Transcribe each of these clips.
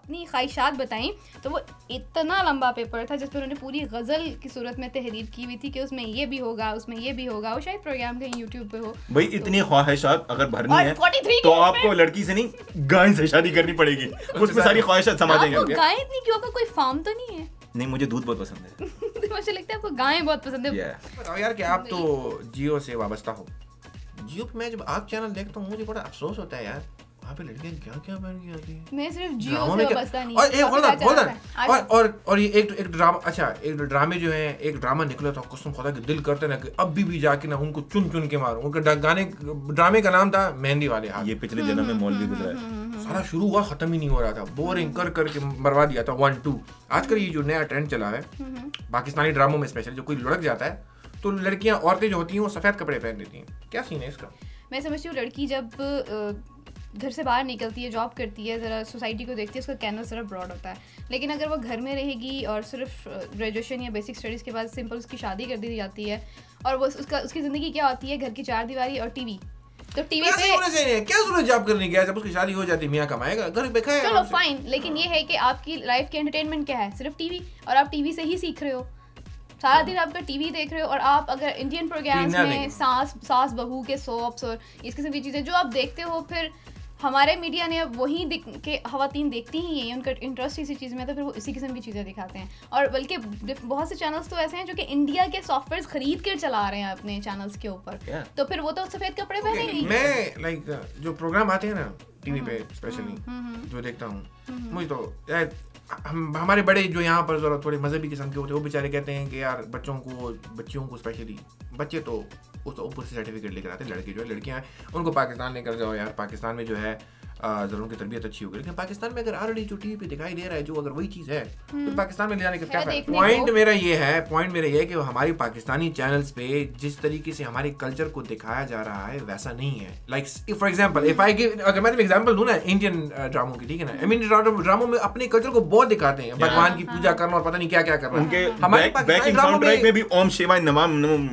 अपनी ख्वाहिशात बताई, तो वो इतना लंबा पेपर था जिस पर उन्होंने पूरी गज़ल की सूरत में तहरीर की हुई थी कि उसमें ये भी होगा, उसमें ये भी होगा। वो शायद प्रोग्राम कहीं यूट्यूब पे हो। भाई इतनी ख्वाहिशात अगर भरनी है 43 तो आपको लड़की से नहीं गाय से शादी करनी पड़ेगी, उसमें सारी ख्वाहिशात समा देंगे। आपको गाय इतनी क्यों, का कोई फार्म तो नहीं है? नहीं, मुझे दूध बहुत पसंद है। मुझे लगता है आपको गायें बहुत पसंद है। बताओ यार कि आप तो जियो से वाबस्ता हो, जियो पे मैं जब आप चैनल देखता हूँ मुझे बड़ा अफसोस होता है यार, वहाँ पे लड़कियाँ क्या क्या बन गई आती हैं। मैं सिर्फ जियो से वाबस्ता नहीं। और एक ड्रामा, अच्छा एक ड्रामे जो है, एक ड्रामा निकला था, कसम खुदा कि दिल करते ना कि अभी भी जाके ना उनको चुन चुन के मारूं। उनका ड्रामे का नाम था मेहंदी वाले हाथ। ये पिछले जन्म में मौलवी गुजरा है। सारा शुरू हुआ खत्म ही नहीं हो रहा था, बोरिंग कर करके मरवा दिया था 1 2। आजकल ये जो नया ट्रेंड चला है पाकिस्तानी ड्रामों में स्पेशली, जो कोई लुढ़क जाता है तो लड़कियां, औरतें जो होती हैं वो सफेद कपड़े पहन देती हैं। क्या सीन है इसका? मैं समझती हूँ लड़की जब घर से बाहर निकलती है, जॉब करती है, ज़रा सोसाइटी को देखती है, उसका कैनवस ज़रा ब्रॉड होता है। लेकिन अगर वो घर में रहेगी और सिर्फ ग्रेजुएशन या बेसिक स्टडीज़ के बाद सिंपल उसकी शादी कर दी जाती है और वो उसकी ज़िंदगी क्या होती है, घर की 4 दीवारी और टीवी। तो टीवी पे क्या जरूरत जॉब करने की है, जब उसकी शादी हो जाती है मियां कमाएगा, घर पे खाएगा। चलो फाइन, लेकिन ये है कि आपकी लाइफ की एंटरटेनमेंट क्या है? सिर्फ टीवी, और आप टीवी से ही सीख रहे हो, सारा दिन आपका टीवी देख रहे हो। और आप अगर इंडियन प्रोग्राम्स में सास बहू के सोप्स और इस किस्म की चीज़ें जो आप देखते हो, फिर हमारे मीडिया ने अब वही के ख़वातीन देखती ही हैं, उनका इंटरेस्ट इसी चीज़ में है, तो फिर वो इसी किस्म की चीज़ें दिखाते हैं। और बल्कि बहुत से चैनल्स तो ऐसे हैं जो कि इंडिया के सॉफ्टवेयर खरीद कर चला रहे हैं अपने चैनल्स के ऊपर, तो फिर वो तो सफ़ेद कपड़े पहनेंगे। मैं लाइक जो प्रोग्राम आते हैं ना टीवी पे स्पेशली जो देखता हूँ, मुझे तो यार हमारे बड़े जो यहाँ पर जरा थोड़े मजहबी किस्म के होते हैं, वो बेचारे कहते हैं कि यार बच्चियों को स्पेशली, बच्चे तो उस ऊपर से सर्टिफिकेट लेकर आते हैं, लड़के जो है, लड़कियाँ उनको पाकिस्तान लेकर जाओ यार, पाकिस्तान में जो है ज़रा उनकी तरबियत अच्छी होगी। लेकिन पाकिस्तान में अगर ऑलरेडी जो टीवी पे दिखाई दे रहा है, जो अगर वही चीज़ है तो पाकिस्तान में ले जाने का क्या फायदा? पॉइंट मेरा ये है कि हमारी पाकिस्तानी चैनल्स पे जिस तरीके से हमारे कल्चर को दिखाया जा रहा है वैसा नहीं है। लाइक फॉर एग्जाम्पल अगर मैं एग्जाम्पल दूँ ना इंडियन ड्रामों की, ठीक है ना, आई मीन ड्रामों में अपने कल्चर को बहुत दिखाते हैं, भगवान की पूजा करना और पता नहीं क्या क्या करना। हमारे पाकिस्तानी ड्रामों में भी ओम शिवाय नमः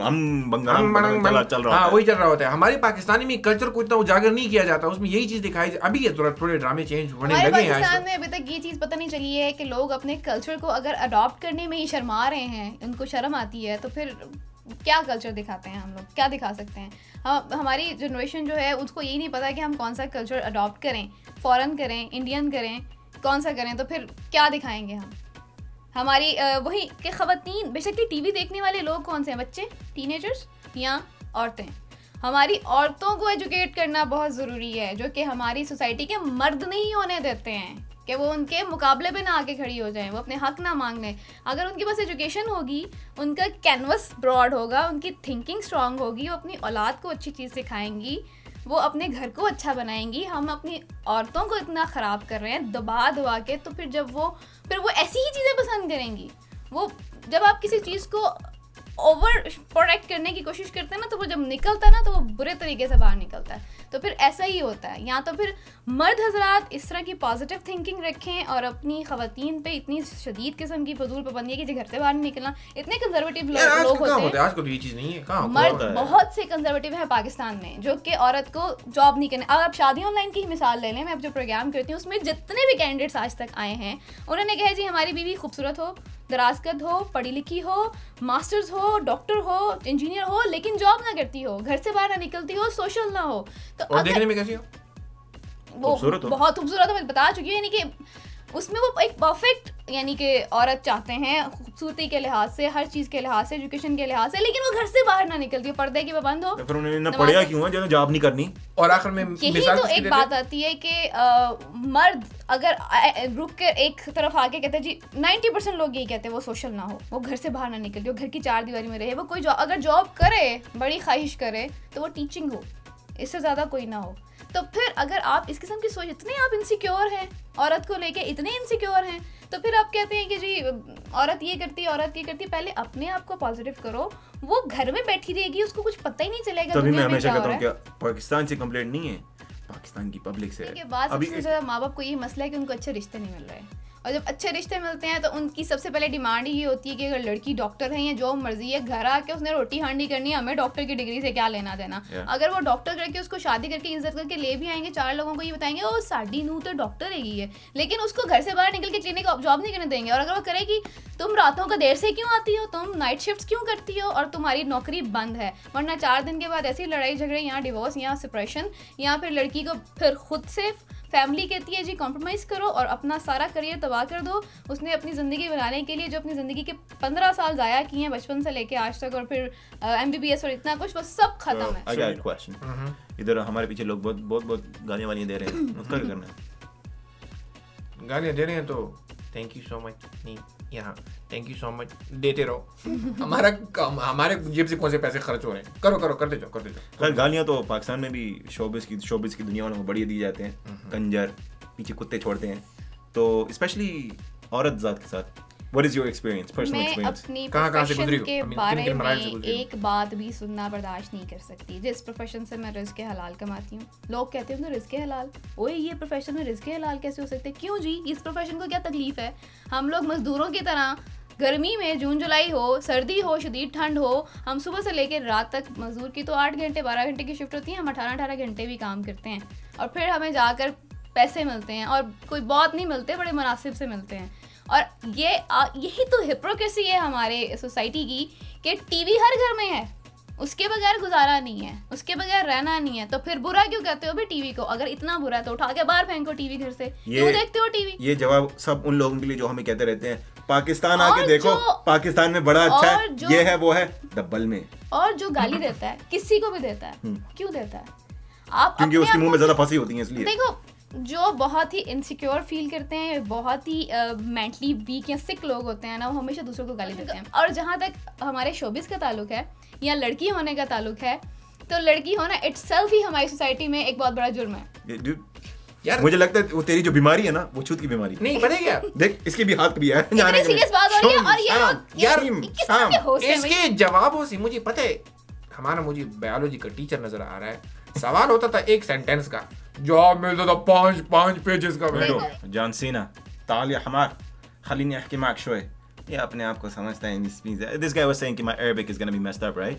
हम बंगाल चल रहा है, वही चल रहा होता है। हमारे पाकिस्तानी में कल्चर को इतना उजागर नहीं किया जाता, उसमें यही चीज़ दिखाई। अभी थोड़े ड्रामे चेंज होने लगे हैं। पाकिस्तान में अभी तक ये चीज़ पता नहीं चली है कि लोग अपने कल्चर को अगर अडॉप्ट करने में ही शर्मा रहे हैं, उनको शर्म आती है, तो फिर क्या कल्चर दिखाते हैं हम लोग, क्या दिखा सकते हैं? हमारी जनरेशन जो है उसको यही नहीं पता कि हम कौन सा कल्चर अडॉप्ट करें, फॉरेन करें, इंडियन करें, कौन सा करें, तो फिर क्या दिखाएंगे हम? हमारी वही कि ख़वातीन बेसिकली टीवी देखने वाले लोग कौन से हैं? बच्चे, टीनेजर्स या औरतें? हमारी औरतों को एजुकेट करना बहुत ज़रूरी है, जो कि हमारी सोसाइटी के मर्द नहीं होने देते हैं कि वो उनके मुकाबले पे ना आके खड़ी हो जाएं, वो अपने हक ना मांग लें। अगर उनके पास एजुकेशन होगी, उनका कैनवस ब्रॉड होगा, उनकी थिंकिंग स्ट्रांग होगी, वो अपनी औलाद को अच्छी चीज़ सिखाएंगी, वो अपने घर को अच्छा बनाएंगी। हम अपनी औरतों को इतना ख़राब कर रहे हैं दबा के, तो फिर वो ऐसी ही चीज़ें पसंद करेंगी। वो जब आप किसी चीज़ को ओवर प्रोटेक्ट करने की कोशिश करते हैं ना, तो वो जब निकलता है ना, तो वो बुरे तरीके से बाहर निकलता है। तो फिर ऐसा ही होता है। या तो फिर मर्द हजरात इस तरह की पॉजिटिव थिंकिंग रखें और अपनी ख़वातीन पे इतनी शदीद किस्म की फजूल पाबंदी है कि घर से बाहर नहीं निकलना। इतने कंजर्वेटिव लोग होते हैं, आजकल ये चीज़ नहीं है, कहाँ मर्द बहुत से कंजर्वेटिव है पाकिस्तान में, जो कि औरत को जॉब नहीं करने। अब आप शादी ऑनलाइन की मिसाल ले लें, मैं अब जो प्रोग्राम करती हूँ उसमें जितने भी कैंडिडेट्स आज तक आए हैं, उन्होंने कहा जी हमारी बीवी खूबसूरत हो, दराजकद हो, पढ़ी लिखी हो, मास्टर्स हो, डॉक्टर हो, इंजीनियर हो, लेकिन जॉब ना करती हो, घर से बाहर ना निकलती हो, सोशल ना हो। तो और देखने में कैसी हो? वो बहुत खूबसूरत हो, मैं बता चुकी हूँ। यानी कि उसमें वो एक परफेक्ट, यानी कि औरत चाहते हैं खूबसूरती के लिहाज से, हर चीज़ के लिहाज से, एजुकेशन के लिहाज से, लेकिन वो घर से बाहर ना निकलती हो, पर्दे की पाबंद हो। फिर उन्होंने ना पढ़िया क्यों है जो जॉब नहीं करनी। और आखिर में यही तो एक बात आती है कि मर्द अगर रुक के एक तरफ आके कहते हैं जी 90% लोग यही कहते हैं वो सोशल ना हो, वो घर से बाहर ना निकलती हो, घर की 4 दीवारी में रहे, वो कोई अगर जॉब करे, बड़ी ख्वाहिश करे, तो वो टीचिंग हो, इससे ज़्यादा कोई ना हो। तो फिर अगर आप इस किस्म की सोच, इतने आप इनसिक्योर हैं औरत को लेके, इतने इनसिक्योर हैं, तो फिर आप कहते हैं कि जी औरत ये करती, औरत ये करती। पहले अपने आप को पॉजिटिव करो। वो घर में बैठी रहेगी, उसको कुछ पता ही नहीं चलेगा। तभी मैं हमेशा कहता हूँ क्या पाकिस्तान से कंप्लेंट नहीं है, पाकिस्तान की पब्लिक से है। सबसे ज़्यादा माँ बाप को ये मसला है कि उनको अच्छे रिश्ते नहीं मिल रहे, और जब अच्छे रिश्ते मिलते हैं तो उनकी सबसे पहले डिमांड ये होती है कि अगर लड़की डॉक्टर है या जो मर्जी है, घर आके उसने रोटी हांडी करनी है, हमें डॉक्टर की डिग्री से क्या लेना देना। अगर वो डॉक्टर करके उसको शादी करके इज्जत करके ले भी आएंगे, 4 लोगों को ये बताएंगे ओ साडी नू तो डॉक्टर है, लेकिन उसको घर से बाहर निकल के क्लिनिक जॉब नहीं करने देंगे। और अगर वो करेगी तुम रातों को देर से क्यों आती हो, तुम नाइट शिफ्ट क्यों करती हो और तुम्हारी नौकरी बंद है, वरना 4 दिन के बाद ऐसी लड़ाई झगड़े, यहाँ डिवोर्स, यहाँ सेपरेशन, यहाँ फिर लड़की को फिर खुद से फैमिली कहती है जी कॉम्प्रोमाइज़ करो और अपना सारा करियर तबाह कर दो। उसने अपनी ज़िंदगी बनाने के लिए जो अपनी ज़िंदगी के 15 साल ज़ाया किए हैं बचपन से लेके आज तक, और फिर MBBS और इतना कुछ, वो सब खत्म है। I got a question. इधर हमारे पीछे लोग बहुत गालियाँ वालियाँ दे रहे हैं, उसका क्या करना है? गालियाँ दे रहे हैं तो थैंक यू सो मच, नहीं यहाँ थैंक यू सो मच देते रहो। हमारे जेब से कौन से पैसे खर्च हो रहे हैं, करो करते जाओ। गालियाँ तो पाकिस्तान में भी शोबिस की दुनिया वालों को बढ़िया दी जाते हैं, कंजर पीछे कुत्ते छोड़ते हैं, तो स्पेशली औरत जात के साथ। What is your experience, personal experience? मैं अपनी प्रोफेशन के बारे में एक बात भी सुनना बर्दाश्त नहीं कर सकती। जिस प्रोफेशन से मैं रिज़्क़ हलाल कमाती हूँ, लोग कहते हैं रिज़्क़ हलाल, ओए ये प्रोफेशन में रिज़्क़ हलाल कैसे हो सकते हैं? क्यों जी, इस प्रोफेशन को क्या तकलीफ है? हम लोग मजदूरों की तरह गर्मी में, जून जुलाई हो, सर्दी हो, शदीद ठंड हो, हम सुबह से लेकर रात तक, मजदूर की तो 8 घंटे 12 घंटे की शिफ्ट होती है, हम 18 घंटे भी काम करते हैं और फिर हमें जाकर पैसे मिलते हैं, और कोई बहुत नहीं मिलते, बड़े मुनासिब से मिलते हैं। और यही तो हिपोक्रेसी है हमारे सोसाइटी की कि टीवी हर घर में है, उसके बगैर गुजारा नहीं है, उसके बगैर रहना नहीं है, तो फिर बुरा क्यों कहते हो भाई टीवी को? अगर इतना बुरा है तो उठा के बाहर फेंको टीवी घर से, क्यों देखते हो टीवी? ये जवाब सब उन लोगों के लिए जो हमें कहते रहते हैं पाकिस्तान आके देखो, पाकिस्तान में बड़ा अच्छा है, ये है वो है, डबल में। और जो गाली देता है किसी को भी देता है, क्यों देता है? आप क्योंकि उसके मुंह में ज्यादा फंसी होती है, इसलिए। देखो, जो बहुत ही इनसिक्योर फील करते हैं, बहुत ही मेंटली वीक या सिक लोग होते हैं ना, वो हमेशा दूसरों को गाली देते हैं। और जहाँ तक हमारे शोबिस का ताल्लुक है या लड़की होने का ताल्लुक है, तो लड़की होना इटसेल्फ ही हमारी सोसाइटी में एक बहुत बड़ा जुर्म है। यार मुझे लगता है वो तेरी जो बीमारी है ना, वो छूत की बीमारी नहीं, पता है क्या? देख इसके भी हाथ भी है, इतनी सीरियस बात हो रही है और ये लोग यार इसके जवाबों से मुझे पता है, हमारा मुझे बायोलॉजी का टीचर नजर आ रहा है, सवाल होता था एक सेंटेंस का, जवाब मिलता था 5 पेजेस का। जॉन सीना ताल या हमार खलीनी अहकी माक शोए, ये अपने आप को समझता है। This guy was saying कि my Arabic is gonna be messed up, right?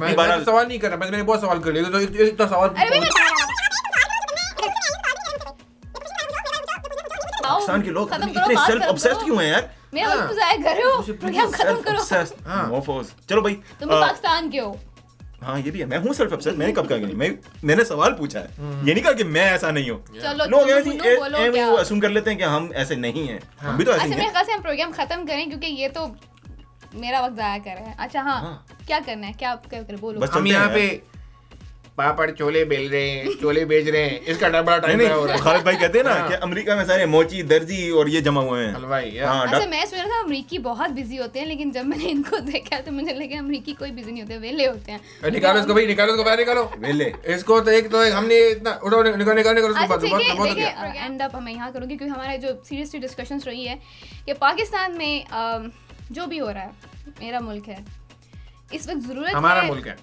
मैं सवाल नहीं कर रहा, मैंने बहुत सवाल कर लिया, तो इतना सवाल पाकिस्तान के लोग इतने सेल्फ ऑब्सेस्ड क्यों हैं यार? मेरा वक्त ज़ाया कर रहे हो, प्रोग्राम खत्म करो। मोफोस, चलो भाई, तुम पाकिस्तान के हो। हाँ ये भी है, मैं हूँ सेल्फ ऑब्सेस्ड, मैंने कब कहा कि नहीं, मैंने सवाल पूछा है, ये नहीं कहा कि मैं ऐसा नहीं हूँ। लोग ऐसे असुम कर लेते हैं कि हम ऐसे नहीं हैं, हम भी तो ऐसे हैं। मेरे ख्याल से हम प्रोग्राम खत्म करें, क्योंकि ये तो मेरा वक्त ज़ाया कर रहा है। अच्छा हाँ, क्या करना है, क्या करें बोलो। हम यहाँ पे पापड़ छोले बेल रहे हैं, छोले बेच रहे हैं, इसका बड़ा टाइम हो रहा है। खालिद भाई कहते हैं ना कि अमेरिका में सारे मोची, दर्जी और ये जमा हुए हैं, हलवाई। अच्छा मैं सोच रहा था अमेरिकी बहुत बिजी होते हैं, लेकिन जब मैंने इनको देखा तो मुझे लगा अमेरिकी कोई बिजी नहीं होते, वेले होते हैं। निकालो इसको भाई, निकालो इसको बाहर निकालो, वेले इसको। तो एक हमने इतना उठाओ, निकालो उसको बात बहुत हो गया। एंड अप मैं यहाँ करूँगी क्योंकि हमारे जो सीरियसली डिस्कशंस रही है कि पाकिस्तान में जो भी हो रहा है, मेरा मुल्क है, इस वक्त ज़रूरत है, हमारा मुल्क है,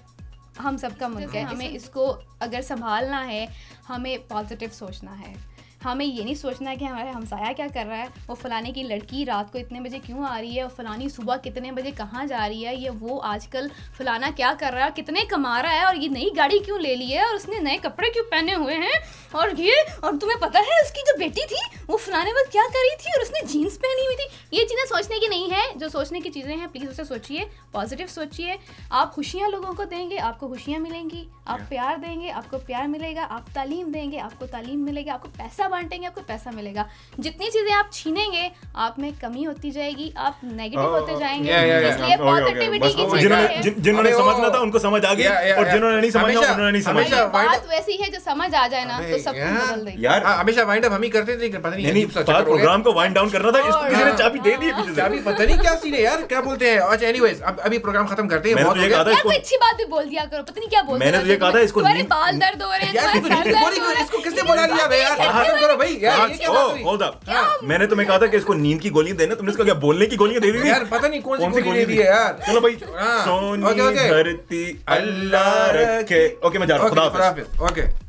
हम सबका मुल्क है, हमें इसको अगर संभालना है, हमें पॉजिटिव सोचना है। हमें ये नहीं सोचना है कि हमारे हमसाया क्या कर रहा है, वो फलाने की लड़की रात को इतने बजे क्यों आ रही है, और फलानी सुबह कितने बजे कहाँ जा रही है, या वो आजकल फलाना क्या कर रहा है, कितने कमा रहा है, और ये नई गाड़ी क्यों ले ली है, और उसने नए कपड़े क्यों पहने हुए हैं, और ये, और तुम्हें पता है उसकी जो बेटी थी वो फलाने वक्त क्या कर रही थी और उसने जीन्स पहनी हुई थी। ये चीज़ें सोचने की नहीं है, जो सोचने की चीज़ें हैं प्लीज़ उसे सोचिए, पॉजिटिव सोचिए। आप खुशियाँ लोगों को देंगे, आपको खुशियाँ मिलेंगी, आप प्यार देंगे, आपको प्यार मिलेगा, आप तालीम देंगे, आपको तालीम मिलेगी, आपको पैसा बांटेंगे, आपको पैसा मिलेगा। जितनी चीज़ें आप छीनेंगे आप में कमी होती जाएगी, आप नेगेटिव होते जाएंगे। इसलिए पॉजिटिविटी की चीज़ें, जिन्होंने समझना था उनको समझ आ गया, और जिन्होंने नहीं समझा उन्होंने नहीं समझा। बात वैसी है जो समझ आ जाए ना तो सब कुछ बदल देगी। यार हमेशा वाइंड अप हम ही करते थे, पता नहीं प्रोग्राम को वाइंड डाउन करना था, इसको किसी ने चाबी दे दी, चाबी पता नहीं क्या सीन है यार, क्या बोलते हैं। अच्छा एनीवेज, अभी प्रोग्राम खत्म करते हैं। बहुत हो गया, कोई अच्छी बात भी बोल दिया करो, पता नहीं क्या बोल। मैंने तुझे कहा था इसको बाल दर्द हो रहे हैं, इसको किसने बुला लिया बे यार? खत्म करो भाई यार, ये क्या बात हुई? होल्ड अप, मैंने तुम्हें कहा था कि इसको नींद की गोलियां देना, तुमने इसको क्या बोलने की गोलियां दे दी थी? यार पता नहीं कौन सी गोली दे दी है यार। चलो भाई, हाँ, सोनी okay, okay. धरती अल्लाह रखे। ओके मैं जा रहा हूँ, खुदा हाफिज़। ओके।